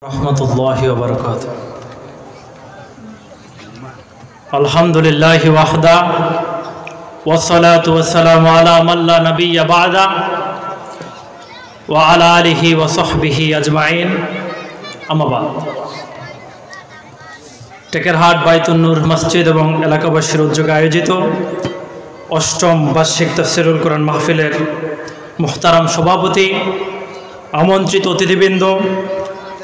रहमतुल्लाहि व बरकातुहू। अल्हम्दुलिल्लाहि वहदा वस्सलातु वस्सलामु अला मन ला नबिय्य बअदा व अला आलिहि व सहबिहि अजमाइन। अम्मा बाद। टेकेरहाट बायतुन नूर मस्जिद एवं एलाकाबासीर उद्योगे आयोजित अष्टम बार्षिक तफसिरुल कुरान महफिलेर मुहताराम सभापति, आमंत्रित अतिथिबृंद,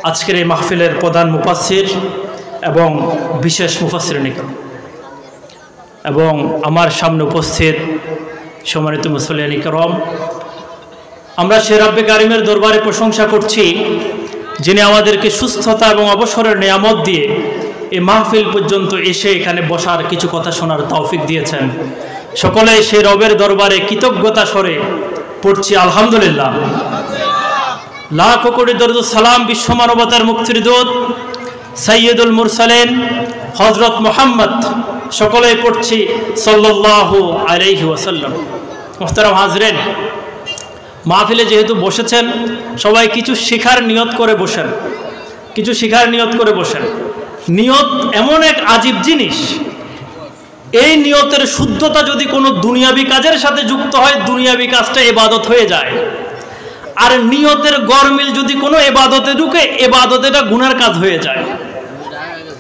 आजकेर এই মাহফিলের প্রধান মুফাসসির এবং বিশেষ মুফাসসিরিন এবং আমার সামনে উপস্থিত সম্মানিত মুসল্লিয়ান কিরাম, আমরা সেই রব্বে কারিমের দরবারে প্রশংসা করছি যিনি আমাদেরকে সুস্থতা এবং অবসরের নিয়ামত দিয়ে এই মাহফিল পর্যন্ত এসে এখানে বসার কিছু কথা শোনার তৌফিক দিয়েছেন। সকলে সেই রবের দরবারে কৃতজ্ঞতা স্বরে পড়ছি আলহামদুলিল্লাহ। लाख कोटी दरुद सलाम विश्व मानवतार मुक्तिर दूत सैयदुल मुरसालिन हजरत मोहम्मद सकलेई पढ़ছি सल्लल्लाहु आलैहि वसल्लम। मुहताराम हाजरीन, महफिले जेहेतु बसेছেন सबाई किछु शिखार नियत करे बसेন, किछु शिखार नियत करे बसेन। नियत एमन एक आजीब जिनिस, এই নিয়তের শুদ্ধতা যদি কোনো দুনিয়াবি কাজের সাথে যুক্ত হয় দুনিয়াবি কাজটা ইবাদত হয়ে যায়, আর নিয়তের গরমিল যদি কোনো ইবাদতে ঢুকে ইবাদত এটা গুনার কাজ হয়ে যায়।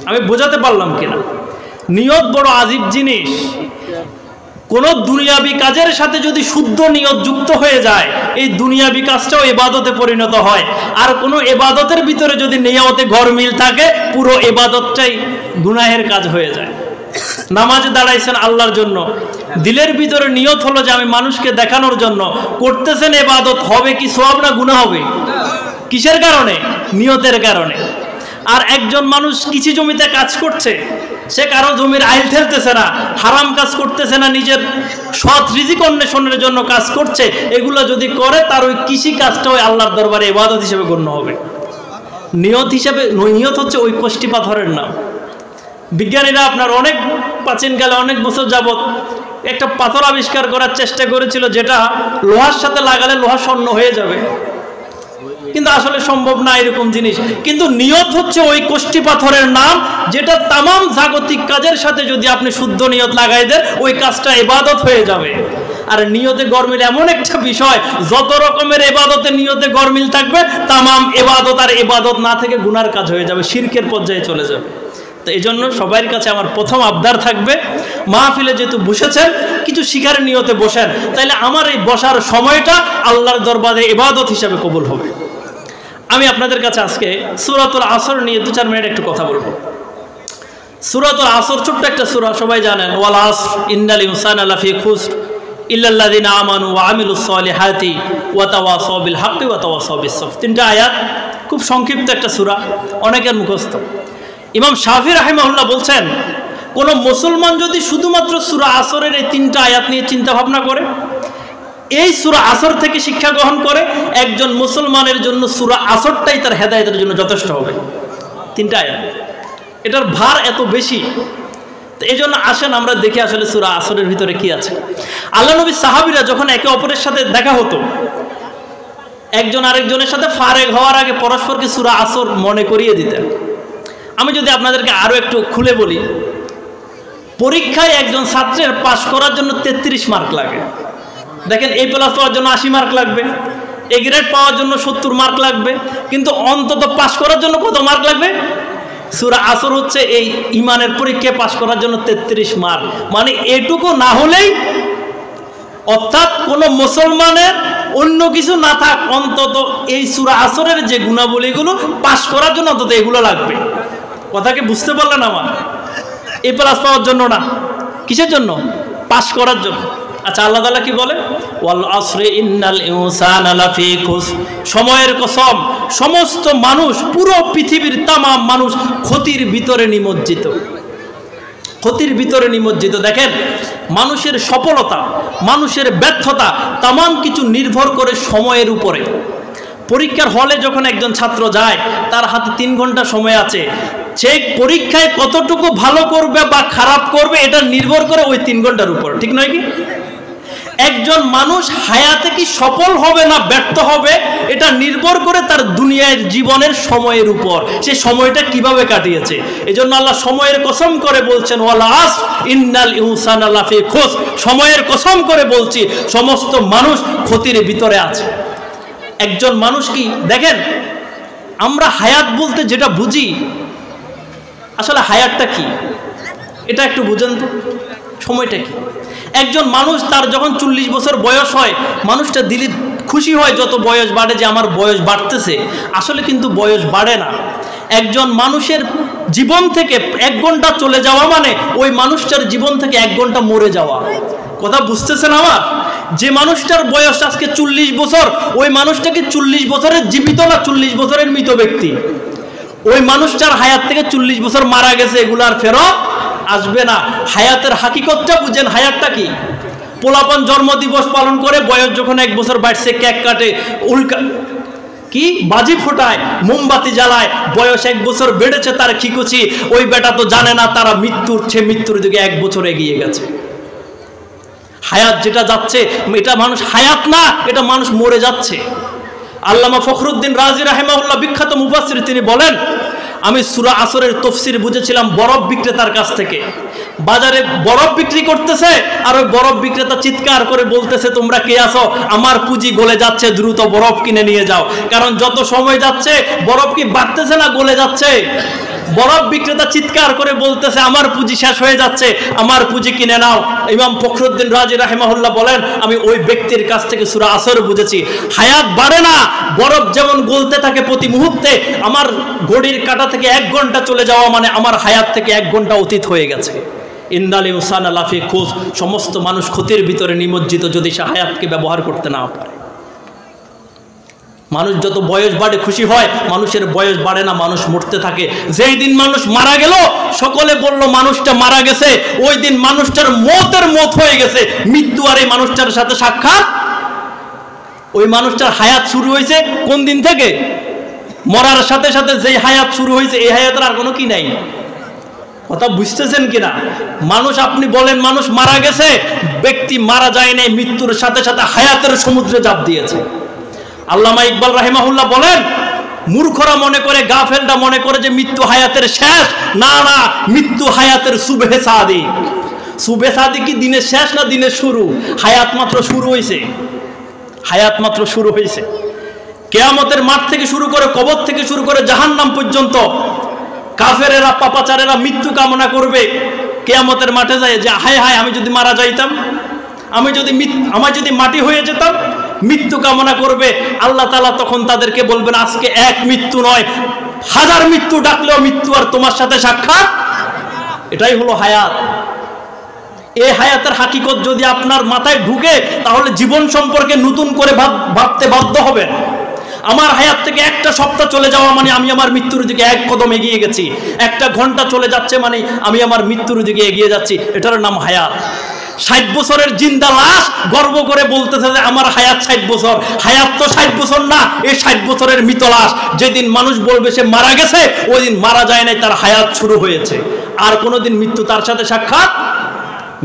আমি বোঝাতে পারলাম কিনা? নিয়ত বড় আজীব জিনিস। কোনো দুনিয়াবি কাজের সাথে যদি শুদ্ধ নিয়ত যুক্ত হয়ে যায় এই দুনিয়াবি কাজটাও ইবাদতে পরিণত হয়, আর কোনো ইবাদতের ভিতরে যদি নিয়তে গরমিল থাকে পুরো ইবাদতটাই গুনাহের কাজ হয়ে যায়। নামাজে দাঁড়াইছেন আল্লাহর জন্য, দিলের ভিতরে নিয়ত হলো যে আমি মানুষকে দেখানোর জন্য করতেছেন, ইবাদত হবে কি সওয়াব না গুনাহ হবে? কিসের কারণে? নিয়তের কারণে। আর একজন মানুষ কৃষি জমিতে কাজ করছে, সে কারো জমির আইল ঠেলতেছে না, হারাম কাজ করতেছে না, নিজের সৎ রিজিক অন্বেষণের জন্য কাজ করছে, এগুলো যদি করে তার ওই কৃষি কাজটাও আল্লাহর দরবারে ইবাদত হিসেবে গণ্য হবে। নিয়ত হিসেবে নিয়ত হচ্ছে ওই কোষ্ঠী পাথরের নাম। বিজ্ঞানীরা আপনার অনেক প্রাচীনকালে অনেক বছর যাবত একটা পাথর আবিষ্কার করার চেষ্টা করেছিল যেটা লোহার সাথে লাগালে লোহা স্বর্ণ হয়ে যাবে, কিন্তু আসলে সম্ভব না এরকম জিনিস। কিন্তু নিয়ত হচ্ছে ওই কোষ্ঠী পাথরের নাম যেটা তামাম জাগতিক কাজের সাথে যদি আপনি শুদ্ধ নিয়ত লাগাই দেন ওই কাজটা ইবাদত হয়ে যাবে। আর নিয়তে গরমিল এমন একটা বিষয়, যত রকমের ইবাদতে নিয়তে গরমিল থাকবে তামাম ইবাদত আর ইবাদত না থেকে গুনার কাজ হয়ে যাবে, শিরকের পর্যায়ে চলে যাবে। তো এই জন্য সবার কাছে আমার প্রথম আবদার থাকবে, মাহফিলে যেহেতু বসেছেন কিছু শিখার নিয়তে বসেন, তাইলে আমার এই বসার সময়টা আল্লাহর দরবারে ইবাদত হিসাবে কবুল হবে। আমি আপনাদের কাছে আজকে সূরাতুল আসর নিয়ে 2-4 মিনিট একটু কথা বলবো। সূরাতুল আসর ছোট্ট একটা সূরা, সবাই জানেন, ওয়াল আসর ইন্নাল ইনসানা লাফি খুসর ইল্লাল্লাযিনা আমানু ওয়া আমিলুস সলিহাতি ওয়া তাওয়াসাউ বিল হাক্কি ওয়া তাওয়াসাউ বিস সবর। 3টা আয়াত, খুব সংক্ষিপ্ত একটা সূরা, অনেকের মুখস্থ। ইমাম শাফি রাহিমাহুল্লাহ বলছেন, কোন মুসলমান যদি শুধুমাত্র সূরা আসরের এই 3টা আয়াত নিয়ে চিন্তা ভাবনা করে, এই সূরা আসর থেকে শিক্ষা গ্রহণ করে, একজন মুসলমানের জন্য সূরা আসরটাই তার হেদায়েতের জন্য যথেষ্ট হবে। 3টা আয়াত, এটার ভার এত বেশি। তো এই জন্য আসেন আমরা দেখি আসলে সূরা আসরের ভিতরে কি আছে। আল্লাহ নবী সাহাবীরা যখন একে অপরের সাথে দেখা হতো, একজন আরেকজনের সাথে ফারেক হওয়ার আগে পরস্পরকে সূরা আসর মনে করিয়ে দিতেন। আমি যদি আপনাদেরকে আরো একটু খুলে বলি, পরীক্ষায় একজন ছাত্রের পাশ করার জন্য 33 মার্ক লাগে। দেখেন, A+ পাওয়ার জন্য 80 মার্ক লাগবে, A গ্রেড পাওয়ার জন্য 70 মার্ক লাগবে, কিন্তু অন্তত পাশ করার জন্য কত মার্ক লাগবে? সূরা আসর হচ্ছে এই ঈমানের পরীক্ষায় পাশ করার জন্য 33 মার্ক। মানে এটুকু না হলেই, অর্থাৎ কোন মুসলমানের অন্য কিছু না থাক, অন্তত এই সূরা আসরের যে গুণাবলীগুলো পাশ করার জন্য অন্তত এগুলো লাগবে। কথা কি বুঝতে পারলেন আমার? A+ পাওয়ার জন্য না, কিসের জন্য? পাশ করার জন্য। আচ্ছা, আল্লাহ তাআলা কি বলে? ওয়াল আসরি ইন্নাল ইনসানা লাফি খুসর। সময়ের কসম, সমস্ত মানুষ, পুরো পৃথিবীর তামাম মানুষ ক্ষতির ভিতরে নিমজ্জিত, ক্ষতির ভিতরে নিমজ্জিত। দেখেন, মানুষের সফলতা, মানুষের ব্যর্থতা তামাম কিছু নির্ভর করে সময়ের উপরে। পরীক্ষার হলে যখন একজন ছাত্র যায়, তার হাতে 3 ঘন্টা সময় আছে, সে পরীক্ষায় কতটুকু ভালো করবে বা খারাপ করবে এটা নির্ভর করে ওই 3 ঘন্টার উপর, ঠিক নয় কি? একজন মানুষ হায়াতে কি সফল হবে না ব্যর্থ হবে এটা নির্ভর করে তার দুনিয়ার জীবনের সময়ের উপর, সে সময়টা কিভাবে কাটিয়েছে। এজন্য আল্লাহ সময়ের কসম করে বলছেন ওয়াল আসর ইন্নাল ইনসানা লাফি খুসর, সময়ের কসম করে বলছি সমস্ত মানুষ ক্ষতির ভিতরে আছে। একজন মানুষ কি দেখেন, আমরা হায়াত বলতে যেটা বুঝি, আসলে হায়াতটা কি এটা একটু বুঝেন তো, সময়টা কি। একজন মানুষ তার যখন 40 বছর বয়স হয়, মানুষটা দিলে খুশি হয় যত বয়স বাড়ে যে আমার বয়স বাড়তেছে, আসলে কিন্তু বয়স বাড়ে না। একজন মানুষের জীবন থেকে 1 ঘন্টা চলে যাওয়া মানে ওই মানুষটার জীবন থেকে 1 ঘন্টা মরে যাওয়া। কথা বুঝতেছেন আমার? যে মানুষটার বয়স আজকে 40 বছর, ওই মানুষটাকে 40 বছরের জীবিত না 40 বছরের মৃত ব্যক্তি। ওই মানুষটার হায়াত থেকে 40 বছর মারা গেছে, এগুলো আর ফেরত আসবে না। হায়াতের হাকিকতটা বুঝেন, হায়াতটা কি। পোলাপান জন্মদিবস পালন করে, বয়স যখন 1 বছর বাড়ছে কেক কাটে, উল্কা কি বাজি ফোটায়, মোমবাতি জ্বালায়, বয়স 1 বছর বেড়েছে তার খিকুচি, ওই বেটা তো জানে না তারা মৃত্যুর দিকে 1 বছর এগিয়ে গেছে। হায়াত যেটা যাচ্ছে এটা মানুষ হায়াত না, এটা মানুষ মরে যাচ্ছে। আল্লামা ফখরুদ্দিন রাজি রাহিমাহুল্লাহ বিখ্যাত মুফাসসির, তিনি বলেন আমি সূরা আসরের তাফসীর বুঝেছিলাম বরফ বিক্রেতার কাছ থেকে। বাজারে বরফ বিক্রি করতেছে আর ওই বরফ বিক্রেতা চিৎকার করে বলতেছে তোমরা কে আছো, আমার পুঁজি গলে যাচ্ছে, দ্রুত বরফ কিনে নিয়ে যাও। কারণ যত সময় যাচ্ছে বরফ কি বাড়তেছে না গলে যাচ্ছে। বরফ বিক্রেতা চিৎকার করে বলতেছে আমার পুঁজি শেষ হয়ে যাচ্ছে, আমার পুঁজি কিনে নাও। ইমাম ফখরুদ্দিন রাজি রাহিমাহুল্লাহ বলেন আমি ওই ব্যক্তির কাছ থেকে সূরা আসর বুঝেছি। হায়াত বাড়ে না, বরফ যেমন গলতে থাকে প্রতি মুহূর্তে, আমার ঘড়ির কাঁটা থেকে 1 ঘন্টা চলে যাওয়া মানে আমার হায়াত থেকে 1 ঘন্টা অতীত হয়ে গেছে। ইন্নাল ইনসানা লাফি খুসর, সমস্ত মানুষ ক্ষতির ভিতরে নিমজ্জিত যদি সে হায়াতকে ব্যবহার করতে না পারে। মানুষ যত বয়স বাড়ে খুশি হয়, মানুষের বয়স বাড়ে না, মানুষ মরতে থাকে। যেই দিন মানুষ মারা গেল, সকলে বলল মানুষটা মারা গেছে, ওই দিন মানুষটার মত হয়ে গেছে, মৃত্যু আর এই মানুষটার সাথে সাক্ষাৎ। ওই মানুষটার হায়াত শুরু হয়েছে কোন দিন থেকে? মরার সাথে সাথে যেই হায়াত শুরু হয়েছে, এই হায়াতের আর কোনো কি নাই। কথা বুঝতেছেন কিনা? মানুষ, আপনি বলেন মানুষ মারা গেছে, ব্যক্তি মারা যায় নাই, মৃত্যুর সাথে সাথে হায়াতের সমুদ্রে ঝাঁপ দিয়েছে। আল্লামা ইকবাল রাহিমাহুল্লাহ বলেন মূর্খরা মনে করে, গাফেলরা মনে করে যে মৃত্যু হায়াতের শেষ। না না, মৃত্যু হায়াতের সুবহে সাদিক। সুবহে সাদিক কি দিনের শেষ না দিনের শুরু? হায়াত মাত্র শুরু হয়েছে, হায়াত মাত্র শুরু হয়েছে। কিয়ামতের মাঠ থেকে শুরু করে, কবর থেকে শুরু করে জাহান্নাম পর্যন্ত কাফেরেরা পাপাচারেরা মৃত্যু কামনা করবে কিয়ামতের মাঠে যায় যে হায় হায় আমি যদি মারা যাইতাম, আমার যদি মাটি হয়ে যেতাম, মৃত্যু কামনা করবে। আল্লাহ তাআলা তখন তাদেরকে বলবেন আজকে 1 মৃত্যু নয়, 1000 মৃত্যু ডাকলেও মৃত্যু আর তোমার সাথে সাক্ষাৎ। এটাই হলো হায়াত। এই হায়াতের হাকিকত যদি আপনার মাথায় ঢুকে, তাহলে জীবন সম্পর্কে নতুন করে ভাবতে বাধ্য হবেন। আমার হায়াত থেকে 1টা সপ্তাহ চলে যাওয়া মানে আমি আমার মৃত্যুর দিকে 1 কদম এগিয়ে গেছি। 1টা ঘন্টা চলে যাচ্ছে মানে আমি আমার মৃত্যুর দিকে এগিয়ে যাচ্ছি। এটার নাম হায়াত। 60 বছরের জিন্দা লাশ গর্ব করে বলতেছে যে আমার হায়াত 60 বছর। হায়াত তো 60 বছর না, এই 60 বছরের মৃত লাশ। যেদিন মানুষ বলবে সে মারা গেছে, ওই দিন মারা যায় নাই, তার হায়াত শুরু হয়েছে। আর কোনোদিন মৃত্যু তার সাথে সাক্ষাৎ।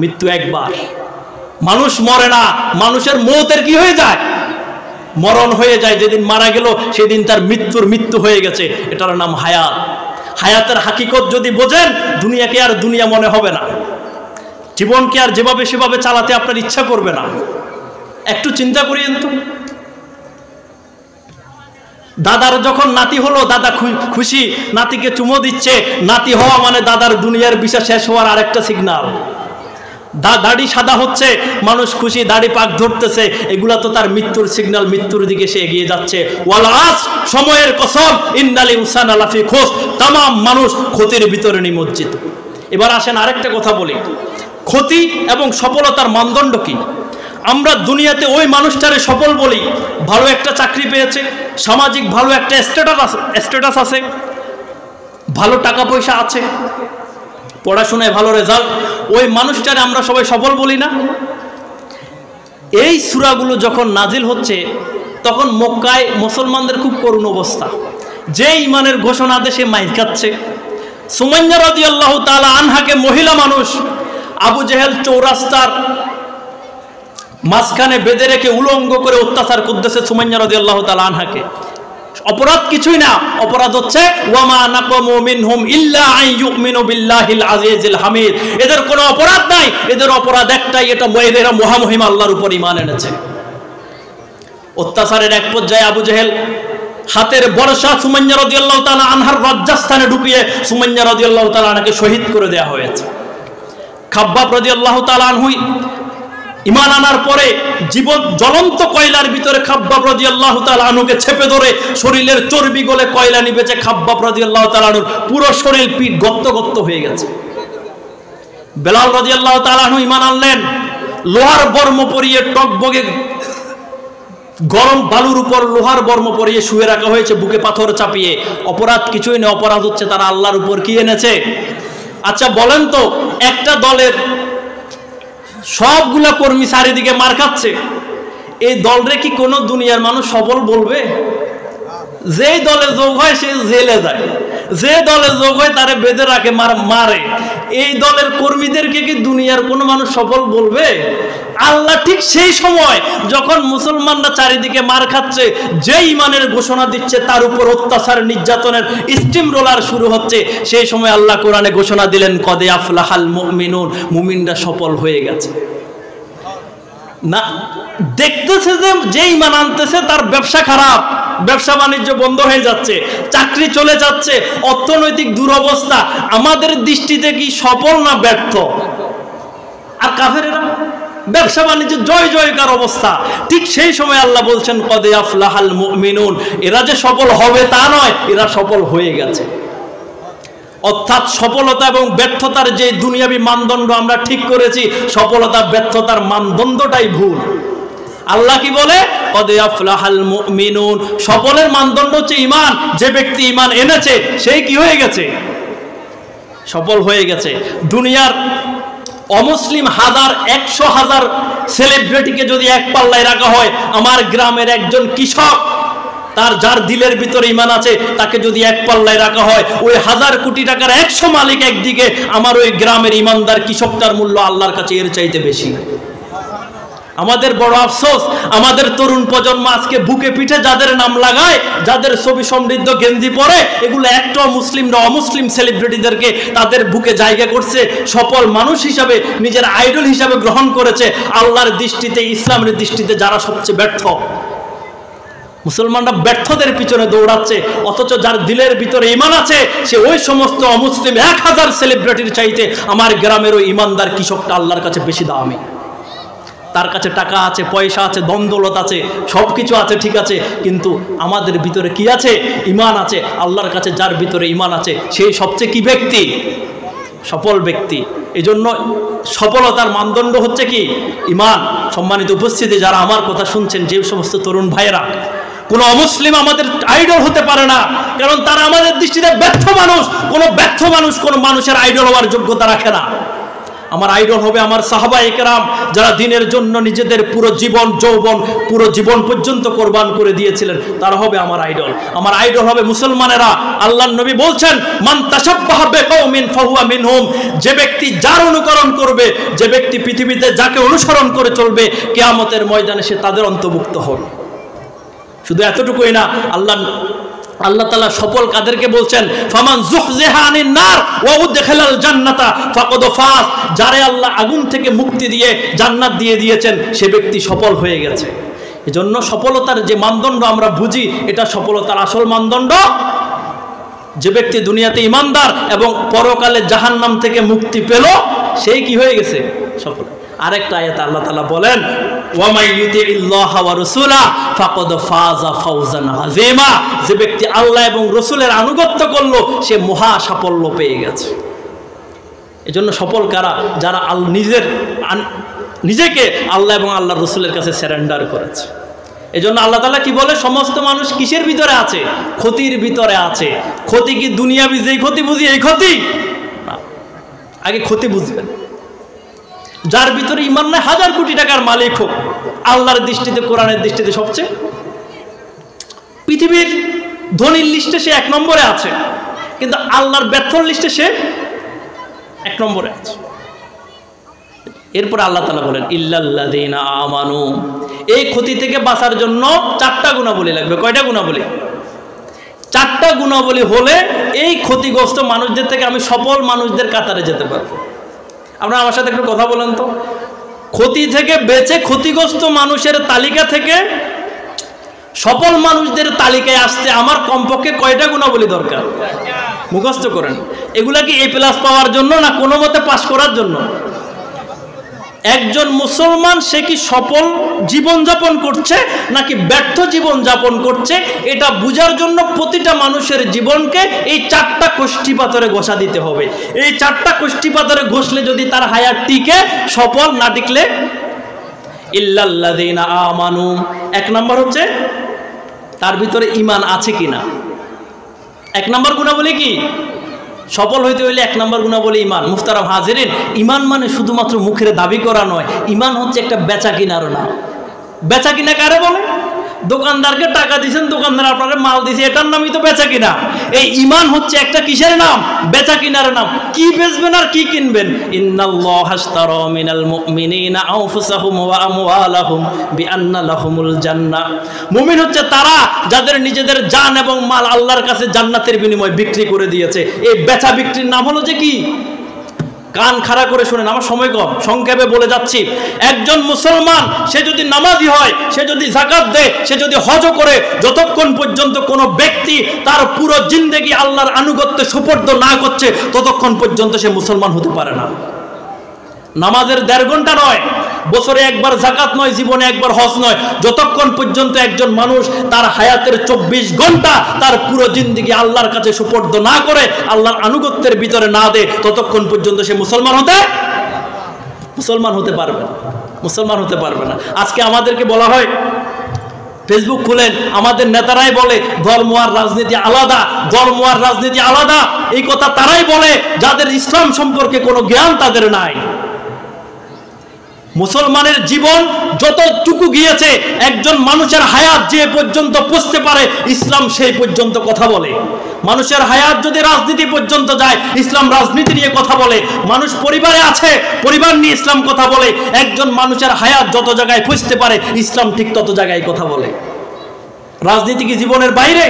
মৃত্যু একবার, মানুষ মরে না, মানুষের মৌতের কি হয়ে যায়? মরণ হয়ে যায়। যেদিন মারা গেল সেদিন তার মৃত্যু হয়ে গেছে। এটার নাম হায়াত। হায়াতের হাকিকত যদি বোঝেন, দুনিয়াকে আর দুনিয়া মনে হবে না, জীবনকে আর যেভাবে সেভাবে চালাতে আপনার ইচ্ছা করবে না। একটু চিন্তা করিয়েন তো, দাদার যখন নাতি হলো, দাদা খুশি, নাতিকে চুমো দিচ্ছে। নাতি হওয়া মানে দাদার দুনিয়ার বিষয় শেষ হওয়ার আরেকটা সিগনাল। দাড়ি সাদা হচ্ছে, মানুষ খুশি, দাড়ি পাক ধরতেছে, এগুলা তো তার মৃত্যুর সিগন্যাল। মৃত্যুর দিকে সে এগিয়ে যাচ্ছে। ওয়াল আসর, সময়ের কসম, ইন্নাল ইনসানা লাফি খুসর, तमाम মানুষ ক্ষতির ভিতরে নিমজ্জিত। এবার আসেন আরেকটা কথা বলি, ক্ষতি এবং সফলতার মানদণ্ড কি। আমরা দুনিয়াতে ওই মানুষটারে সফল বলি, ভালো একটা চাকরি পেয়েছে, সামাজিক ভালো একটা স্ট্যাটাস আছে, ভালো টাকা পয়সা আছে, পড়াশোনায় ভালো রেজাল্ট, ওই মানুষটারে আমরা সবাই সফল বলি না। এই সূরাগুলো যখন নাজিল হচ্ছে, তখন মক্কায় মুসলমানদের খুব করুণ অবস্থা। যে ইমানের ঘোষণা দেশে মাইর খাচ্ছে। সুমাইয়া রাদিয়াল্লাহু তাআলা আনহাকে, মহিলা মানুষ, আবু জেহেল চৌরাস্তার মাঝখানে বেঁধে রেখে উলঙ্গ করে অত্যাচার করতেছে সুমাইয়া রাদিয়াল্লাহু তাআলা আনহাকে। অপরাধ কিছুই না, অপরাধ হচ্ছে ওয়ামা নাকামু মিনহুম ইল্লা আন ইউমিনু বিল্লাহিল আজিজিল হামিদ। এদের কোনো অপরাধ নাই, এদের অপরাধ একটাই, এরা মহামহিম আল্লাহর উপর ঈমান এনেছে। অত্যাচারের এক পর্যায়ে আবু জেহেল হাতের বর্ষা সুমাইয়া রাদিয়াল্লাহু তাআলা আনহার লজ্জাস্থানে ঢুকিয়ে সুমাইয়া রাদিয়াল্লাহু তাআলা আনহাকে শহীদ করে দেওয়া হয়েছে। খাব্বাব রাদিয়াল্লাহু তাআলা আনহু ঈমান আনার পরে জীবন জ্বলন্ত কয়লার ভিতরে খাব্বাব রাদিয়াল্লাহু তাআলা আনহুকে চেপে ধরে শরীরের চর্বি গলে কয়লা নিবেছে। খাব্বাব রাদিয়াল্লাহু তাআলা আনহুর পুরো শরীর পিঠ গত্ত গত্ত হয়ে গেছে। বেলাল রাদিয়াল্লাহু তাআলা আনহু ঈমান আনলেন, লোহার বর্ম পরিয়ে টকবগে গরম বালুর উপর লোহার বর্ম পরিয়ে শুয়ে রাখা হয়েছে, বুকে পাথর চাপিয়ে। অপরাধ কিছুই নেই, অপরাধ হচ্ছে তারা আল্লাহর উপর কি এনেছে। আচ্ছা বলেন তো, একটা দলের সবগুলা কর্মী চারিদিকে মার খাচ্ছে, এই দলরে কি কোনো দুনিয়ার মানুষ সফল বলবে? যে দলে যোগ হয় সে জেলে যায়, যে দলে যোগ হয় তারে বেঁধে রাখে, মারে। এই দলের কর্মীদেরকে কি দুনিয়ার কোনো মানুষ সফল বলবে? আল্লাহ ঠিক সেই সময় যখন মুসলমানরা চারিদিকে মার খাচ্ছে, যে ইমানের ঘোষণা দিচ্ছে তার উপর অত্যাচার নির্যাতনের স্টিম রোলার শুরু হচ্ছে, সেই সময় আল্লাহ কোরআনে ঘোষণা দিলেন কদে আফলাহাল মুমিনুন, মুমিনরা সফল হয়ে গেছে। না, দেখতেছে যে ঈমান আনতেছে তার ব্যবসা খারাপ, ব্যবসা বাণিজ্য বন্ধ হয়ে যাচ্ছে, চাকরি চলে যাচ্ছে, অর্থনৈতিক দুরবস্থা। আমাদের দৃষ্টিতে কি সফল না ব্যর্থ? আর কাফেরেরা ব্যবসা বাণিজ্য জয় জয়কার অবস্থা। ঠিক সেই সময় আল্লাহ বলছেন কদে আফলাহাল মুমিনুন, এরা যে সফল হবে তা নয়, এরা সফল হয়ে গেছে। অর্থাৎ সফলতা এবং ব্যর্থতার যে দুনিয়াবি মানদণ্ড আমরা ঠিক করেছি, সফলতা ব্যর্থতার মানদণ্ডটাই ভুল। আল্লাহ কি বলে কদে আফলাহাল মুমিনুন, সফলের মানদণ্ড হচ্ছে ঈমান। যে ব্যক্তি ঈমান এনেছে সেই কি হয়ে গেছে, সফল হয়ে গেছে। দুনিয়ার অমুসলিম 100,000 সেলিব্রিটিকে যদি এক পাল্লায় রাখা হয়, আমার গ্রামের একজন কৃষক যার দিলের ভিতরে ঈমান আছে তাকে যদি এক পাল্লায় রাখা হয়, ওই 1000 কোটি টাকার 100 মালিক একদিকে, আমার ওই গ্রামের ঈমানদার কৃষকটার মূল্য আল্লাহর কাছে এর চাইতে বেশি। আমাদের বড় আফসোস, আমাদের তরুণ প্রজন্ম আজকে বুকে পিঠে যাদের নাম লাগায়, যাদের ছবি সমৃদ্ধ গেঞ্জি পরে, এগুলো একটাও মুসলিমরা অমুসলিম সেলিব্রিটিদেরকে তাদের বুকে জায়গা করছে, সফল মানুষ হিসাবে, নিজের আইডল হিসাবে গ্রহণ করেছে। আল্লাহর দৃষ্টিতে, ইসলামের দৃষ্টিতে যারা সবচেয়ে ব্যর্থ, মুসলমানরা ব্যর্থদের পিছনে দৌড়াচ্ছে, অথচ যার দিলের ভিতরে ঈমান আছে সে ওই সমস্ত অমুসলিম 1000 সেলিব্রিটির চাইতে আমার গ্রামের ওই ঈমানদার কৃষকটা আল্লাহর কাছে বেশি দামি। তার কাছে টাকা আছে, পয়সা আছে, দন্দলত আছে, সব কিছু আছে, ঠিক আছে, কিন্তু আমাদের ভিতরে কি আছে? ঈমান আছে। আল্লাহর কাছে যার ভিতরে ঈমান আছে সেই সবচেয়ে কি ব্যক্তি? সফল ব্যক্তি। এই জন্য সফলতার মানদণ্ড হচ্ছে কি? ঈমান। সম্মানিত উপস্থিতি, যারা আমার কথা শুনছেন, যে সমস্ত তরুণ ভাইয়েরা, কোনো অমুসলিম আমাদের আইডল হতে পারে না, কারণ তারা আমাদের দৃষ্টিতে ব্যর্থ মানুষ। কোনো ব্যর্থ মানুষ কোনো মানুষের আইডল হওয়ার যোগ্যতা রাখে না। আমার আইডল হবে আমার সাহাবায়ে কেরাম, যারা দ্বীনের জন্য নিজেদের পুরো জীবন যৌবন, পুরো জীবন পর্যন্ত কোরবান করে দিয়েছিলেন, তারা হবে আমার আইডল। আমার আইডল হবে মুসলমানেরা। আল্লাহর নবী বলছেন মান তাশাব্বাহা বিকাউমিন ফাহুয়া মিনহুম, যে ব্যক্তি যার অনুকরণ করবে, যে ব্যক্তি পৃথিবীতে যাকে অনুসরণ করে চলবে, কিয়ামতের ময়দানে সে তাদের অন্তর্ভুক্ত হবে। শুধু এতটুকুই না, আল্লাহ তাআলা সফল কাদেরকে বলছেন? ফামান যুহজিহা আনিন নার ওয়া উদখিলাল জান্নাতা ফাকাদ ফাজ, যারে আল্লাহ আগুন থেকে মুক্তি দিয়ে জান্নাত দিয়ে দিয়েছেন সে ব্যক্তি সফল হয়ে গেছে। এজন্য সফলতার যে মানদণ্ড আমরা বুঝি, এটা সফলতার আসল মানদণ্ড। যে ব্যক্তি দুনিয়াতে ঈমানদার এবং পরকালে জাহান্নাম থেকে মুক্তি পেল, সেই কি হয়ে গেছে? সফল। আরেকটা আয়াতে আল্লাহ তাআলা বলেন ওয়া মান ইউতিইল্লাহা ওয়া রাসূলাহু ফাকাদ ফাযা ফাওজান আযীমা, যে ব্যক্তি আল্লাহ এবং রাসূলের আনুগত্য করলো সে মহা সাফল্য পেয়ে গেছে। এজন্য সফল কারা? যারা নিজেকে আল্লাহ এবং আল্লাহর রাসূলের কাছে সারেন্ডার করেছে। এজন্য আল্লাহ তাআলা কি বলে? সমস্ত মানুষ কিসের ভিতরে আছে? ক্ষতির ভিতরে আছে। ক্ষতি কি দুনিয়াবি যেই ক্ষতি বুঝি এই ক্ষতি? আগে ক্ষতি বুঝবেন। যার ভিতরে ঈমান নাই, 1000 কোটি টাকার মালিক হোক, আল্লাহর দৃষ্টিতে, কোরআনের দৃষ্টিতে সবচেয়ে পৃথিবীর ধনীর লিস্টে সে 1 নম্বরে আছে, কিন্তু আল্লাহর ব্যর্থর লিস্টে সে 1 নম্বরে আছে। এরপর আল্লাহ তাআলা বলেন ইল্লাল্লাযীনা আমানু, এই ক্ষতি থেকে বাঁচার জন্য 4টা গুণাবলী লাগবে। কয়টা গুণাবলী? 4টা গুণাবলী হলে এই ক্ষতিগ্রস্ত মানুষদের থেকে আমি সফল মানুষদের কাতারে যেতে পারবো। আপনারা আমার সাথে একটু কথা বলেন তো, ক্ষতি থেকে বেঁচে ক্ষতিগ্রস্ত মানুষের তালিকা থেকে সফল মানুষদের তালিকায় আসতে আমার কমপক্ষে কয়টা গুণাবলী দরকার? মুখস্থ করেন। এগুলা কি A+ পাওয়ার জন্য না কোনো মতে পাস করার জন্য? একজন মুসলমান সে কি সফল জীবনযাপন করছে নাকি ব্যর্থ জীবনযাপন করছে, এটা বোঝার জন্য প্রতিটা মানুষের জীবনকে এই 4টা কোষ্ঠী পাথরে ঘষা দিতে হবে। এই 4টা কোষ্ঠী পাথরে ঘষলে যদি তার হায়াত টিকে, সফল; না টিকলে ইল্লাল্লাযীনা আমানু। 1 নম্বর হচ্ছে তার ভিতরে ঈমান আছে কিনা। 1 নম্বর গুণাবলী কি? সফল হইতে হইলে 1 নম্বর গুণাবলী ঈমান। মুহতারাম হাজিরিন, ঈমান মানে শুধুমাত্র মুখের দাবি করা নয়, ঈমান হচ্ছে একটা বেচা কিনারও না। বেচা কিনা কারে বলে? দোকানদারকে টাকা দিয়েছেন, দোকানদার আপনার মাল দিয়েছে, এটার নামই তো বেচা কিনা। এই ঈমান হচ্ছে একটা কিসের নাম? বেচা কিনার নাম। কি বেচবেন আর কি কিনবেন? ইন্নাল্লাহা আশতারা মিনাল মুমিনিনা আনফুসাহুম ওয়া আমওয়ালাহুম বিআন্না লাহুমুল জান্নাহ। মুমিন হচ্ছে তারা যাদের নিজেদের জান এবং মাল আল্লাহর কাছে জান্নাতের বিনিময়ে বিক্রি করে দিয়েছে। এই বেচা বিক্রির নাম হলো যে কি? কান খাড়া করে শুনেন, আমার সময় কম, সংক্ষেপে বলে যাচ্ছি। একজন মুসলমান সে যদি নামাজি হয়, সে যদি যাকাত দেয়, সে যদি হজ করে, যতক্ষণ পর্যন্ত কোনো ব্যক্তি তার পুরো জিন্দেগি আল্লাহর আনুগত্যে সুপর্দ না করছে, ততক্ষণ পর্যন্ত সে মুসলমান হতে পারে না। নামাজের 1.5 ঘন্টা নয়, বছরে একবার যাকাত নয়, জীবনে একবার হজ নয়, যতক্ষণ পর্যন্ত একজন মানুষ তার হায়াতের 24 ঘন্টা তার পুরো জিন্দেগি আল্লাহর কাছে সুপর্দ না করে, আল্লাহর আনুগত্যের ভিতরে না দেয়, ততক্ষণ পর্যন্ত সে মুসলমান হতে পারবে না। মুসলমান হতে পারবে না। আজকে আমাদেরকে বলা হয়, ফেসবুক খুলেন, আমাদের নেতারাই বলে ধর্ম আর রাজনীতি আলাদা, ধর্ম আর রাজনীতি আলাদা। এই কথা তারাই বলে যাদের ইসলাম সম্পর্কে কোনো জ্ঞান তাদের নাই। মুসলমানের জীবন যতটুকু গিয়েছে, একজন মানুষের হায়াত যে পর্যন্ত পৌঁছতে পারে, ইসলাম সেই পর্যন্ত কথা বলে। মানুষের হায়াত যদি রাজনীতি পর্যন্ত যায়, ইসলাম রাজনীতি নিয়ে কথা বলে। মানুষ পরিবারে আছে, পরিবার নিয়ে ইসলাম কথা বলে। একজন মানুষের হায়াত যত জায়গায় পৌঁছতে পারে, ইসলাম ঠিক তত জায়গায় কথা বলে। রাজনীতি কি জীবনের বাইরে?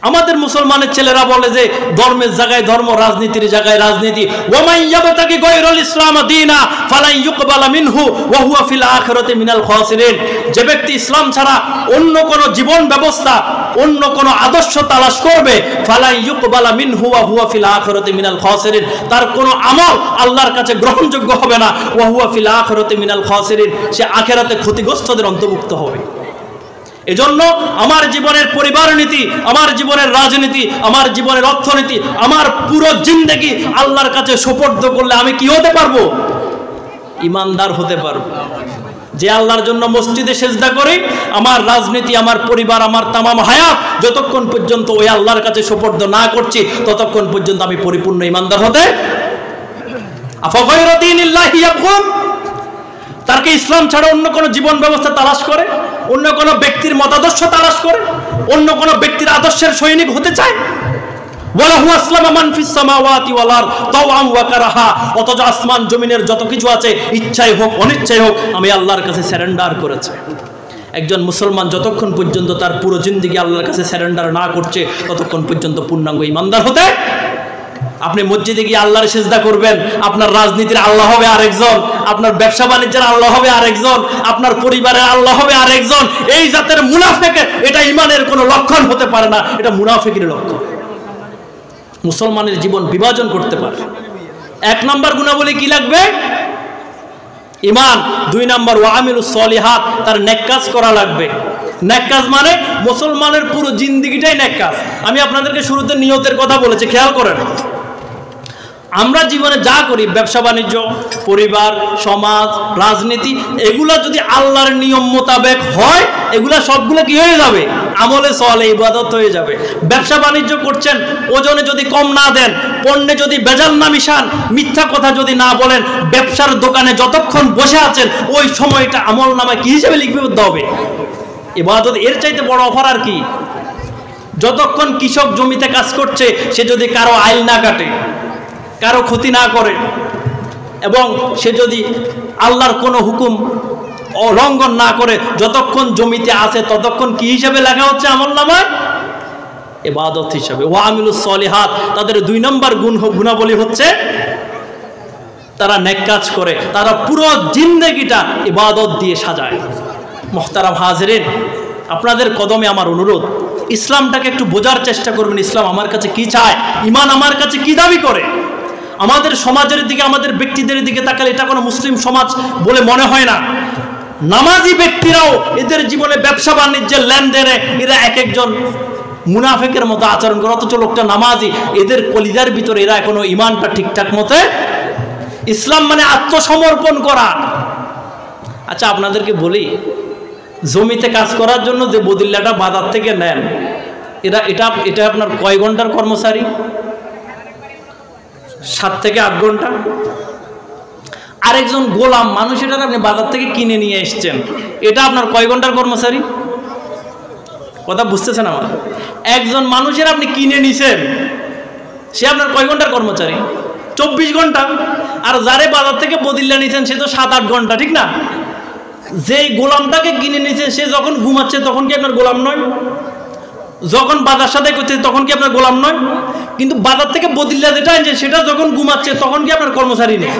আমাদের মুসলমানের ছেলেরা বলে যে ধর্মের জায়গায় ধর্ম, রাজনীতির জায়গায় রাজনীতি। ওয়ামান ইয়াবতাগি গায়রাল ইসলাম দীনা ফালান ইউকবালা মিনহু ওয়া হুয়া ফিল আখিরাতি মিনাল খাসিরিন। যে ব্যক্তি ইসলাম ছাড়া অন্য কোন জীবন ব্যবস্থা, অন্য কোন আদর্শ তালাশ করবে, ফালান ইউকবালা মিনহু ওয়া হুয়া ফিল আখিরাতি মিনাল খাসিরিন, তার কোন আমল আল্লাহর কাছে গ্রহণযোগ্য হবে না। ওয়া হুয়া ফিল আখিরাতি মিনাল খাসিরিন, সে আখিরাতে ক্ষতিগ্রস্তদের অন্তর্ভুক্ত হবে। এজন্য আমার জীবনের পরিবার নীতি, আমার জীবনের রাজনীতি, আমার জীবনের অর্থনীতি, আমার পুরো জিন্দেগি আল্লাহর কাছে সুপর্দ করলে আমি কি হতে পারবো? ইমানদার হতে পারবো। যে আল্লাহর জন্য মসজিদে সেজদা করি, আমার রাজনীতি, আমার পরিবার, আমার তামাম হায়াত যতক্ষণ পর্যন্ত ওই আল্লাহর কাছে সুপর্দ না করছি, ততক্ষণ পর্যন্ত আমি পরিপূর্ণ ইমানদার হতে। আফাগায়রা দীনিল্লাহি ইয়াবগুন, তার কি ইসলাম ছাড়া অন্য কোনো জীবন ব্যবস্থা তালাশ করে, অন্য কোনো ব্যক্তির মতাদর্শ তালাশ করে, অন্য কোনো ব্যক্তির আদর্শের সৈনিক হতে চায়? ওয়ালাহু আসলামা মান ফিস সামাওয়াতি ওয়াল আরদ তাওআন ওয়া কারাহা, অথচ আসমান জমিনের যত কিছু আছে, ইচ্ছায় হোক অনিচ্ছায় হোক, আমি আল্লাহর কাছে সারেন্ডার করেছে। একজন মুসলমান যতক্ষণ পর্যন্ত তার পুরো জিন্দেগি আল্লাহর কাছে সারেন্ডার না করছে, ততক্ষণ পর্যন্ত পূর্ণাঙ্গ ইমানদার হতে। আপনি মসজিদে গিয়ে আল্লাহর সিজদা করবেন, আপনার রাজনীতির আল্লাহ হবে আরেকজন, আপনার ব্যবসা বাণিজ্যের আল্লাহ হবে আরেকজন, আপনার পরিবারের আল্লাহ হবে আরেকজন। এই জাতের মুনাফিক, এটা ঈমানের কোনো লক্ষণ হতে পারে না, এটা মুনাফিকের লক্ষণ। মুসলমানের জীবন বিভাজন করতে পারে। 1 নম্বর গুণাবলী কি লাগবে? ঈমান। 2 নম্বর ওয়া আমিলুস সলিহাত, তার নেক কাজ করা লাগবে। নেক কাজ মানে মুসলমানের পুরো জিন্দেগিটাই নেক কাজ। আমি আপনাদেরকে শুরুতে নিয়তের কথা বলেছি, খেয়াল করেন। আমরা জীবনে যা করি, ব্যবসা বাণিজ্য, পরিবার, সমাজ, রাজনীতি, এগুলা যদি আল্লাহর নিয়ম মোতাবেক হয়, এগুলা সবগুলো কি হয়ে যাবে? আমলে সলে, ইবাদত হয়ে যাবে। ব্যবসা বাণিজ্য করছেন, ওজনে যদি কম না দেন, পণ্যে যদি বেজাল না মিশান, মিথ্যা কথা যদি না বলেন, ব্যবসার দোকানে যতক্ষণ বসে আছেন, ওই সময়টা আমল নামায় কি হিসেবে লিপিবদ্ধ হবে? ইবাদত। এর চাইতে বড় অফার আর কি? যতক্ষণ কৃষক জমিতে কাজ করছে, সে যদি কারো আইল না কাটে, কারো ক্ষতি না করে, এবং সে যদি আল্লাহর কোনো হুকুম লঙ্ঘন না করে যতক্ষণ জমিতে আছে ততক্ষণ কি হিসাবে লেখা হচ্ছে আমলনামায়? ইবাদত হিসাবে। ওয়া আমিলুস সলিহাত, তাদের 2 নম্বর গুণাবলী হচ্ছে তারা নেক কাজ করে, তারা পুরো জিন্দেগিটা ইবাদত দিয়ে সাজায়। মুহতারাম হাজিরিন, আপনাদের কদমে আমার অনুরোধ, ইসলামটাকে একটু বোঝার চেষ্টা করবেন। ইসলাম আমার কাছে কি চায়, ঈমান আমার কাছে কি দাবি করে। আমাদের সমাজের দিকে, আমাদের ব্যক্তিদের দিকে তাকালে এটা কোনো মুসলিম সমাজ বলে মনে হয় না। নামাজি ব্যক্তিরাও এদের জীবনে ব্যবসা বাণিজ্যের লেনদেনে এরা এক একজন মুনাফিকের মতো আচরণ করে, অথচ লোকটা নামাজি। এদের কলিজার ভিতরে এরা এখনো ঈমানটা ঠিকঠাক মতে। ইসলাম মানে আত্মসমর্পণ করা। আচ্ছা, আপনাদেরকে বলি, জমিতে কাজ করার জন্য যে বদিল্লাটা বাজার থেকে নেন, এটা আপনার কয় ঘন্টার কর্মচারী? 7 থেকে 8 ঘন্টা। আরেকজন গোলাম মানুষ, এটা আপনি বাজার থেকে কিনে নিয়ে এসছেন, এটা আপনার কয় ঘন্টার কর্মচারী? কথা বুঝতেছেন আমার? একজন মানুষের আপনি কিনে নিছেন, সে আপনার কয় ঘন্টার কর্মচারী? 24 ঘন্টা। আর যারে বাজার থেকে বদিল্লা নিছেন সে তো 7-8 ঘন্টা, ঠিক না? যেই গোলামটাকে কিনে নিছেন সে যখন ঘুমাচ্ছে তখন কি আপনার গোলাম নয়? যখন বাজার সাথে করছে তখন কি আপনার গোলাম নয়? কিন্তু বাজার থেকে বদিল্লা যেটা আনছে সেটা যখন ঘুমাচ্ছে তখন কি আপনার কর্মচারী নেই?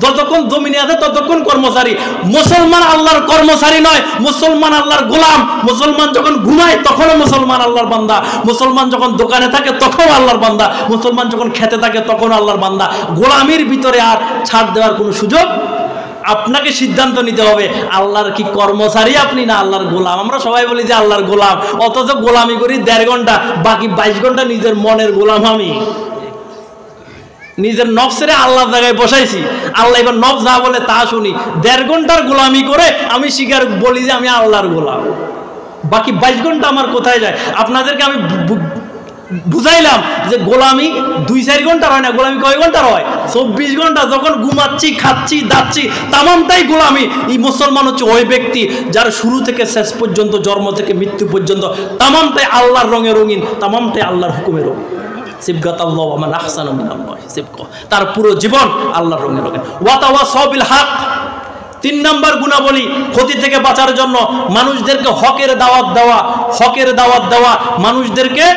যতক্ষণ জমিনে আছে ততক্ষণ কর্মচারী। মুসলমান আল্লাহর কর্মচারী নয়, মুসলমান আল্লাহর গোলাম। মুসলমান যখন ঘুমায় তখনও মুসলমান আল্লাহর বান্দা, মুসলমান যখন দোকানে থাকে তখনও আল্লাহর বান্দা, মুসলমান যখন খেতে থাকে তখনও আল্লাহর বান্দা। গোলামির ভিতরে আর ছাড় দেওয়ার কোনো সুযোগ। আপনাকে সিদ্ধান্ত নিতে হবে, আল্লাহর কি কর্মচারী আপনি না আল্লাহর গোলাম। আমরা সবাই বলি যে আল্লাহর গোলাম, অথচ গোলামি করি 1.5 ঘন্টা, বাকি 22 ঘন্টা নিজের মনের গোলাম। আমি নিজের নফসের আল্লাহর জায়গায় বসাইছি, আল্লাহ এবার নফস যা বলে তা শুনি। 1.5 ঘন্টার গোলামি করে আমি স্বীকার বলি যে আমি আল্লাহর গোলাম, বাকি 22 ঘন্টা আমার কোথায় যায়? আপনাদেরকে আমি বুঝাইলাম যে গোলামি 2-4 ঘন্টার হয় না, গোলামি কয় ঘন্টার হয়? 24 ঘন্টা। যখন ঘুমাচ্ছি, খাচ্ছি, দাচ্ছি, তামামটাই গোলামি। এই মুসলমান হচ্ছে ওই ব্যক্তি যার শুরু থেকে শেষ পর্যন্ত, জন্ম থেকে মৃত্যু পর্যন্ত তামামটাই আল্লাহর রঙে রঙিন, তামামটাই আল্লাহর হুকুমে রঙিন। সিবগাতাল্লাহু ওয়া মান আহসানু মিনাল্লাহি সিবগা, তার পুরো জীবন আল্লাহর রঙে রঙিন। ওয়া তাওয়াসাউ বিল হক, 3 নম্বর গুণাবলী ক্ষতি থেকে বাঁচার জন্য মানুষদেরকে হকের দাওয়াত দেওয়া। হকের দাওয়াত দেওয়া, মানুষদেরকে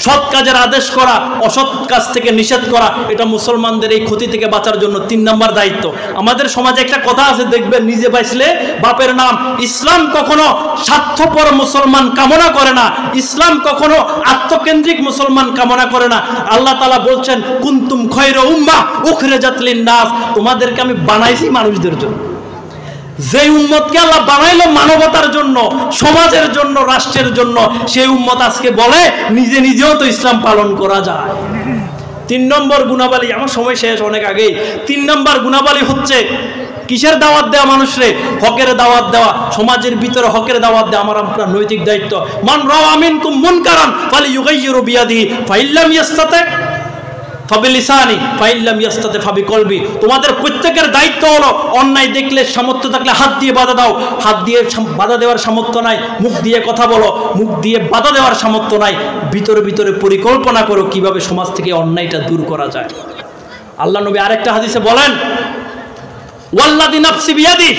সৎ কাজের আদেশ করা, অসৎ কাজ থেকে নিষেধ করা, এটা মুসলমানদের এই ক্ষতি থেকে বাঁচার জন্য 3 নম্বর দায়িত্ব। আমাদের সমাজে একটা কথা আছে, দেখবেন, নিজে বাঁচলে বাপের নাম। ইসলাম কখনো স্বার্থপর মুসলমান কামনা করে না, ইসলাম কখনো আত্মকেন্দ্রিক মুসলমান কামনা করে না। আল্লাহ তাআলা বলছেন, কুনতুম খায়রা উম্মাহ উখরিজাত লিন-নাস, তোমাদেরকে আমি বানাইছি মানুষদের জন্য। যে উম্মতকে আল্লাহ বানাইলো মানবতার জন্য, সমাজের জন্য, রাষ্ট্রের জন্য, সেই উম্মত আজকে বলে নিজে নিজেও তো ইসলাম পালন করা যায়। 3 নম্বর গুণাবলী, আমার সময় শেষ অনেক আগেই। 3 নম্বর গুণাবলী হচ্ছে কিসের দাওয়াত দেওয়া? মানুষরে হকের দাওয়াত দেওয়া, সমাজের ভিতরে হকের দাওয়াত দেওয়া আমার আপনার নৈতিক দায়িত্ব। মান রাআ মিনকুম মুনকারান ফালিয়ুগাইয়িরু বিয়াদিহি ফাইল্লাম ইয়াস্তাতি ফাবিলিসানি ফাইল্লাম ইয়াস্তাতি ফাবিকলবি। তোমাদের প্রত্যেকের দায়িত্ব হলো অন্যায় দেখলে সামর্থ্য থাকলে হাত দিয়ে বাধা দাও। হাত দিয়ে বাধা দেওয়ার সামর্থ্য নাই, মুখ দিয়ে কথা বলো। মুখ দিয়ে বাধা দেওয়ার সামর্থ্য নাই, ভিতরে ভিতরে পরিকল্পনা করো কিভাবে সমাজ থেকে অন্যায়টা দূর করা যায়। আল্লাহ নবী আরেকটা হাদিসে বলেন, ওয়াল্লাযী নাফসি বিয়াদিহি,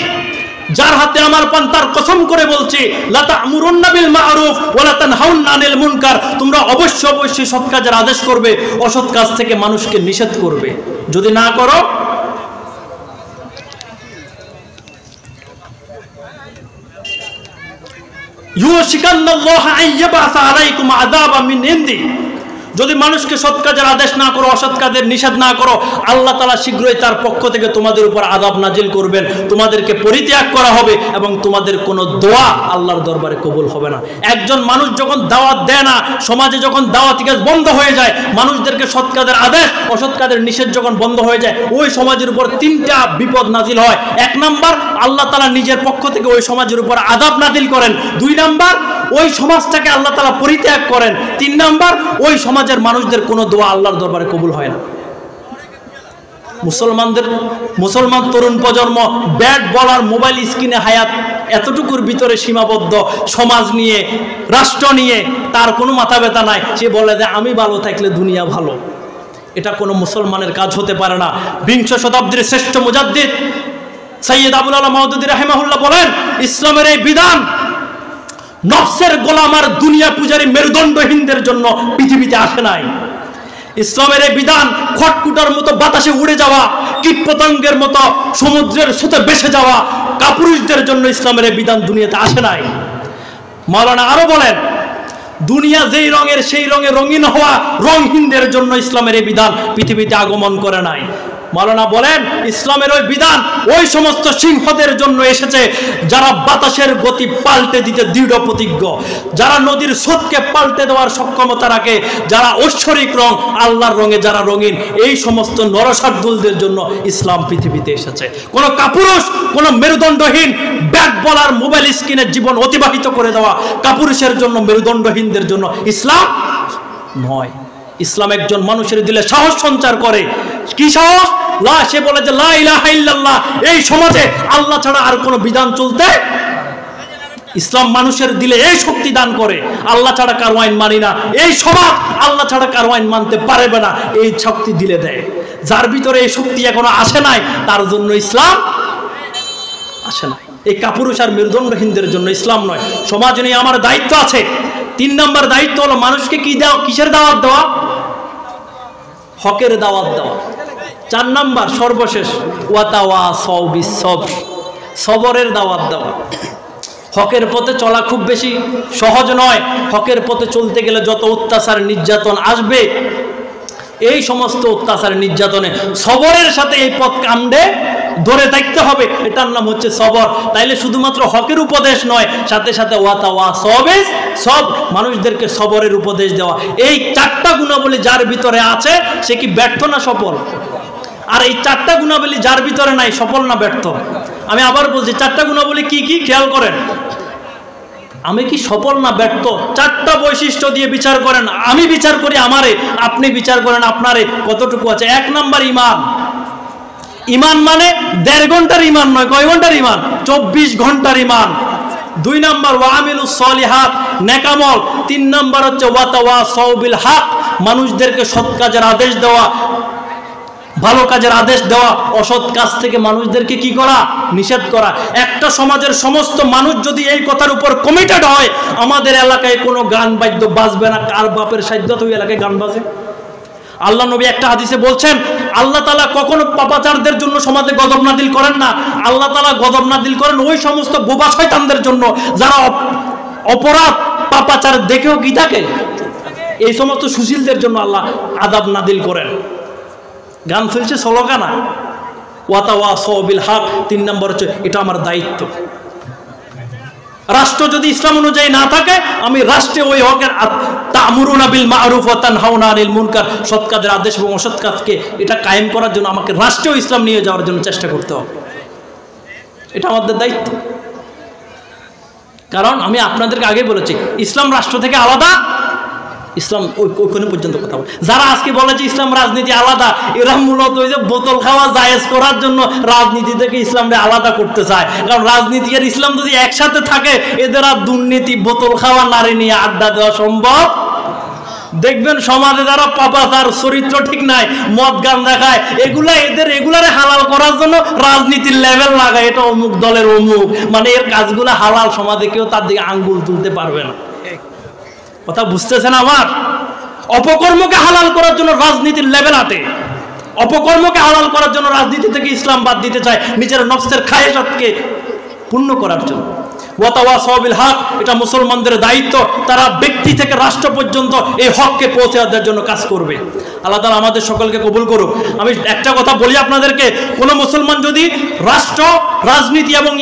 যার হাতে আমার প্রাণ, তার কসম করে বলছি, লা তা'মুরুন্না বিল মা'রুফ ওয়া লা তানহাউন্না আনিল মুনকার, তোমরা অবশ্যই অবশ্যই সৎ কাজের আদেশ করবে, অসৎ কাজ থেকে মানুষকে নিষেধ করবে। যদি না করো, ইউশিকান্নাল্লাহু আন ইয়াবআসা আলাইকুম আযাবাম মিন ইনদি, যদি মানুষকে সৎ কাজের আদেশ না করো, অসৎ কাজের নিষেধ না করো, আল্লাহ তাআলা শীঘ্রই তার পক্ষ থেকে তোমাদের উপর আযাব নাজিল করবেন। তোমাদেরকে পরিত্যাগ করা হবে এবং তোমাদের কোনো দোয়া আল্লাহর দরবারে কবুল হবে না। একজন মানুষ যখন দাওয়াত দেয় না, সমাজে যখন দাওয়াতি কাজ বন্ধ হয়ে যায়, মানুষদেরকে সৎ কাজের আদেশ, অসৎ কাজের নিষেধ যখন বন্ধ হয়ে যায়, ওই সমাজের উপর 3টা বিপদ নাজিল হয়। 1 নাম্বার, আল্লাহ তাআলা নিজের পক্ষ থেকে ওই সমাজের উপর আযাব নাজিল করেন। 2 নাম্বার, ওই সমাজটাকে আল্লাহ তাআলা পরিত্যাগ করেন। 3 নাম্বার, ওই সমাজের মানুষদের কোনো দোয়া আল্লাহর দরবারে কবুল হয় না। মুসলমান তরুণ প্রজন্ম ব্যাট বলার, মোবাইল স্ক্রিনে হায়াত, এতটুকুর ভিতরে সীমাবদ্ধ। সমাজ নিয়ে, রাষ্ট্র নিয়ে তার কোনো মাথা ব্যথা নাই। সে বলে যে আমি ভালো থাকলে দুনিয়া ভালো। এটা কোনো মুসলমানের কাজ হতে পারে না। বিংশ শতাব্দীর শ্রেষ্ঠ মুজাদ্দিদ সৈয়দ আবুল আলা মাওদুদী রাহিমাহুল্লাহ বলেন, ইসলামের এই বিধান নফসের গোলাম আর দুনিয়া পূজারী মেরুদণ্ডহীনদের জন্য পৃথিবীতে আসে নাই। ইসলামের এই বিধান খটকুটার মতো বাতাসে উড়ে যাওয়া, কীটপতঙ্গের মতো সমুদ্রের স্রোতে ভেসে যাওয়া কাপুরুষদের জন্য ইসলামের এই বিধান দুনিয়াতে আসে নাই। মাওলানা আরো বলেন, দুনিয়া যেই রঙের সেই রঙে রঙিন হওয়া রংহীনদের জন্য ইসলামের এই বিধান পৃথিবীতে আগমন করে নাই। মাওলানা বলেন, ইসলামের ওই বিধান ওই সমস্ত সিংহদের জন্য এসেছে যারা বাতাসের গতি পাল্টে দিতে দৃঢ় প্রতিজ্ঞ, যারা নদীর স্রোতকে পাল্টে দেওয়ার সক্ষমতা রাখে, যারা ঐশ্বরিক রং আল্লাহর রঙে যারা রঙিন, এই সমস্ত নরসার্দুলদের জন্য ইসলাম পৃথিবীতে এসেছে। কোনো কাপুরুষ, কোনো মেরুদণ্ডহীন ব্যাট বলার মোবাইল স্ক্রিনের জীবন অতিবাহিত করে দেওয়া কাপুরুষের জন্য, মেরুদণ্ডহীনদের জন্য ইসলাম নয়। ইসলাম একজন মানুষের দিলে সাহস সঞ্চার করে। কি সাহস? সে বলে যে লা ইলাহা ইল্লাল্লাহ, এই সমাজে আল্লাহ ছাড়া আর কোনো বিধান চলতে। ইসলাম মানুষের দিলে এই শক্তি দান করে, আল্লাহ ছাড়া কারো আইন মানি না, এই সমাজ আল্লাহ ছাড়া কারো আইন মানতে পারবে না, এই শক্তি দিলে দেয়। যার ভিতরে এই শক্তি এখনো আসে নাই, তার জন্য ইসলাম আসে নাই। এই কাপুরুষ আর মেরুদণ্ডহীনদের জন্য ইসলাম নয়। সমাজ নিয়ে আমার দায়িত্ব আছে। 3 নম্বর দায়িত্ব হলো মানুষকে কি দেওয়া, কিসের দাওয়াত দেওয়া? হকের দাওয়াত দেওয়া। 4 নম্বর সর্বশেষ, ওয়াতাওয়াসাউ বিস-সবর, সবরের দাওয়াত দেওয়া। হকের পথে চলা খুব বেশি সহজ নয়। হকের পথে চলতে গেলে যত অত্যাচার নির্যাতন আসবে, এই সমস্ত অত্যাচার নির্যাতনে সবরের সাথে এই পথ কামড়ে ধরে থাকতে হবে। এটার নাম হচ্ছে সবর। তাইলে শুধুমাত্র হকের উপদেশ নয়, সাথে সাথে ওয়াতাওয়াসাউ বিস-সবর, মানুষদেরকে সবরের উপদেশ দেওয়া। এই 4টা গুণাবলী যার ভিতরে আছে সে কি ব্যর্থ না সফল? আর এই 4টা গুণাবলী যার ভিতরে নাই, সফল না ব্যর্থ? আমি আবার বলছি, 4টা গুণাবলী কি কি খেয়াল করেন। আমি কি সফল না ব্যর্থ? 4টা বৈশিষ্ট্য দিয়ে বিচার করেন। আমি বিচার করি আমারে, আপনি বিচার করেন আপনারে কতটুকু আছে। 1 নম্বর ঈমান। ঈমান মানে 1.5 ঘন্টার ঈমান নয়, কয় ঘন্টার ঈমান? 24 ঘন্টার ঈমান। 2 নম্বর ওয়ামিলুস সলিহাত, নেকামল। 3 নম্বর হচ্ছে ওয়াতাওয়াসাউ বিল হক, মানুষদেরকে সৎ কাজের আদেশ দেওয়া, ভালো কাজের আদেশ দেওয়া, অসৎ কাজ থেকে মানুষদেরকে কি করা? নিষেধ করা। একটা সমাজের সমস্ত মানুষ যদি এই কথার উপর কমিটেড হয়, আমাদের এলাকায় কোনো গান বাদ্য বাজবে না। কার বাপের সাধ্য তো ওই এলাকায় গান বাজে? আল্লাহ নবী একটা হাদিসে বলছেন, আল্লাহ তাআলা কখনো পাপাচারদের জন্য সমাজে গজব নাযিল করেন না। আল্লাহ তাআলা গজব নাযিল করেন ওই সমস্ত বোবা শয়তানদের জন্য যারা অপরাধ পাপাচার দেখেও কি থাকে, এই সমস্ত সুশীলদের জন্য আল্লাহ আযাব নাযিল করেন। গান চলছে সলকানা। ওয়াতাওয়াসাউ বিল হক। 3 নম্বর হচ্ছে এটা আমার দায়িত্ব। রাষ্ট্র যদি ইসলাম অনুযায়ী না থাকে, আমি রাষ্ট্রে ওই হকের তা'মুরুনা বিল মা'রুফ ওয়া তানহাউনা আনিল মুনকার, সৎ কাজের আদেশ এবং অসৎ কাজকে এটা কায়েম করার জন্য আমাকে রাষ্ট্রেও ইসলাম নিয়ে যাওয়ার জন্য চেষ্টা করতে হবে। এটা আমাদের দায়িত্ব। কারণ আমি আপনাদেরকে আগে বলেছি, ইসলাম রাষ্ট্র থেকে আলাদা। ইসলাম ওইখানে পর্যন্ত কথা বলে। যারা আজকে বলে যে ইসলাম রাজনীতি আলাদা, এরা মূলত ওই যে বোতল খাওয়া জায়েজ করার জন্য রাজনীতি থেকে ইসলামকে আলাদা করতে চায়। কারণ রাজনীতি আর ইসলাম যদি একসাথে থাকে, এদের আর দুর্নীতি, বোতল খাওয়া, নারী নিয়ে আড্ডা দেওয়া সম্ভব। দেখবেন সমাজে যারা পাপাচার, চরিত্র ঠিক নাই, মদ গাঁজা খায়, এগুলারে হালাল করার জন্য রাজনীতির লেভেল লাগায়। এটা অমুক দলের অমুক, মানে এর কাজগুলো হালাল, সমাজে কেউ তার দিকে আঙ্গুল তুলতে পারবে না। কথা বুঝতেছেন আমার? অপকর্মকে হালাল করার জন্য রাজনীতির লেভেল আটে। অপকর্মকে হালাল করার জন্য রাজনীতি থেকে ইসলাম বাদ দিতে চায়, নিজের নফসের খায়েশাতকে পূর্ণ করার জন্য। ওয়াতাওয়াসাউ বিল হক, এটা মুসলমানদের দায়িত্ব। তারা ব্যক্তি থেকে রাষ্ট্র পর্যন্ত এই হককে পৌঁছে দেওয়ার জন্য কাজ করবে। আল্লাহ তাআলা আমাদের সকলকে কবুল করুক। আমি একটা কথা বলি আপনাদেরকে, কোন মুসলমান যদি রাষ্ট্র, রাজনীতি এবং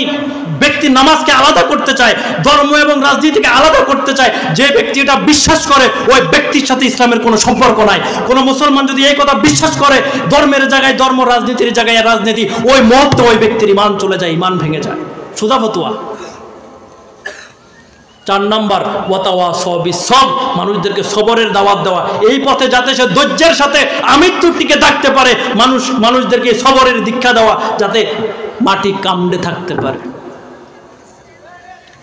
ব্যক্তি নামাজকে আলাদা করতে চায়, ধর্ম এবং রাজনীতিকে আলাদা করতে চায়, যে ব্যক্তি এটা বিশ্বাস করে ওই ব্যক্তির সাথে ইসলামের কোনো সম্পর্ক নাই। কোন মুসলমান যদি এই কথা বিশ্বাস করে, ধর্মের জায়গায় ধর্ম, রাজনীতির জায়গায় রাজনীতি, ওই মুহূর্তে ওই ব্যক্তির ঈমান চলে যায়, ঈমান ভেঙে যায়। সুদা ফতুয়া। 4 নম্বর ওয়াতাওয়াসাউ বিস-সবর, মানুষদেরকে সবরের দাওয়াত দেওয়া। এই পথে যাতে সে ধৈর্যের সাথে আমৃত্যুর টিকে থাকতে পারে, মানুষদেরকে সবরের দীক্ষা দেওয়া, যাতে মাটি কামড়ে থাকতে পারে।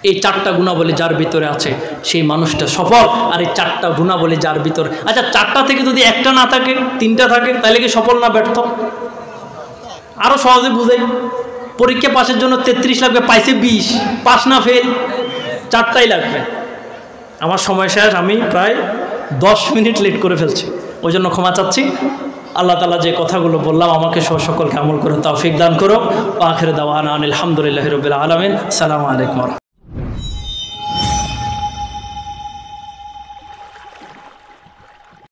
এই 4টা গুণাবলী যার ভিতরে আছে সেই মানুষটা সফল। আর এই 4টা গুণাবলী যার ভিতরে, আচ্ছা 4টা থেকে যদি একটা না থাকে, 3টা থাকে, তাহলে কি সফল না ব্যর্থ? আরও সহজে বুঝাই, পরীক্ষা পাসের জন্য 33 লাগবে, পাইছে 20, পাস না ফেল? 4টাই লাগবে। আমার সময় শেষ, আমি প্রায় 10 মিনিট লেট করে ফেলছি, ওই জন্য ক্ষমা চাচ্ছি। আল্লাহ তাআলা যে কথাগুলো বললাম আমাকে সহ সকলকে আমল করে তৌফিক দান করো। আখির দাওয়ানা আলহামদুলিল্লাহি রাব্বিল আলামিন। আসসালামু আলাইকুম।